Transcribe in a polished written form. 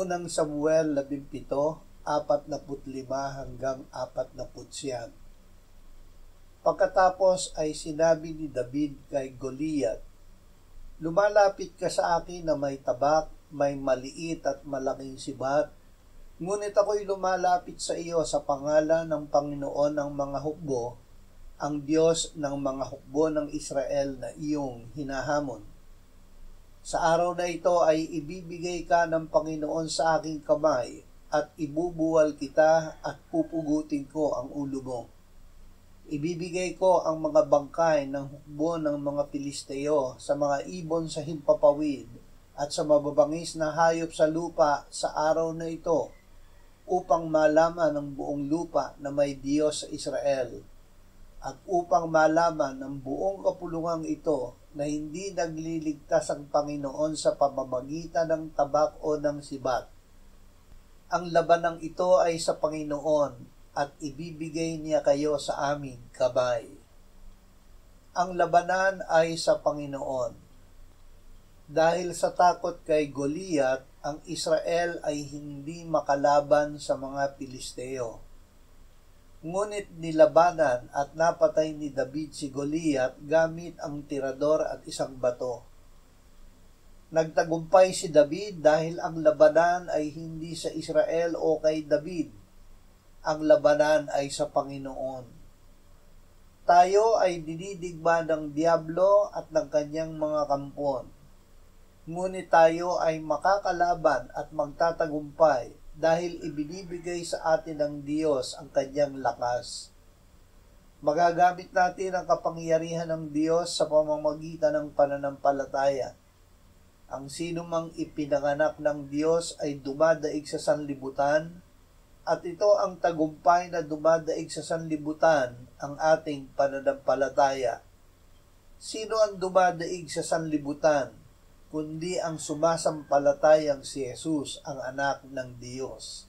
Unang Samuel 17:45-49. Pagkatapos ay sinabi ni David kay Goliath, "Lumalapit ka sa akin na may tabak, may maliit at malaking sibat, ngunit ako'y lumalapit sa iyo sa pangalan ng Panginoon ng mga hukbo, ang Diyos ng mga hukbo ng Israel na iyong hinahamon. Sa araw na ito ay ibibigay ka ng Panginoon sa aking kamay at ibubuwal kita at pupugutin ko ang ulo mo. Ibibigay ko ang mga bangkay ng hukbo ng mga Pilisteo sa mga ibon sa himpapawid at sa mababangis na hayop sa lupa sa araw na ito, upang malaman ng buong lupa na may Diyos sa Israel, at upang malaman ng buong kapulungang ito na hindi nagliligtas ang Panginoon sa pamamagitan ng tabak o ng sibat. Ang labanang ito ay sa Panginoon at ibibigay niya kayo sa aming kamay." Ang labanan ay sa Panginoon. Dahil sa takot kay Goliath, ang Israel ay hindi makalaban sa mga Pilisteo. Ngunit nilabanan at napatay ni David si Goliath gamit ang tirador at isang bato. Nagtagumpay si David dahil ang labanan ay hindi sa Israel o kay David. Ang labanan ay sa Panginoon. Tayo ay dinidigma ng diablo at ng kanyang mga kampon. Ngunit tayo ay makakalaban at magtatagumpay dahil ibinibigay sa atin ng Diyos ang kanyang lakas. Magagamit natin ang kapangyarihan ng Diyos sa pamamagitan ng pananampalataya. Ang sinumang ipinanganak ng Diyos ay dumadaig sa sanlibutan, at ito ang tagumpay na dumadaig sa sanlibutan, ang ating pananampalataya. Sino ang dumadaig sa sanlibutan, kundi ang sumasampalatayang si Jesus, ang anak ng Diyos?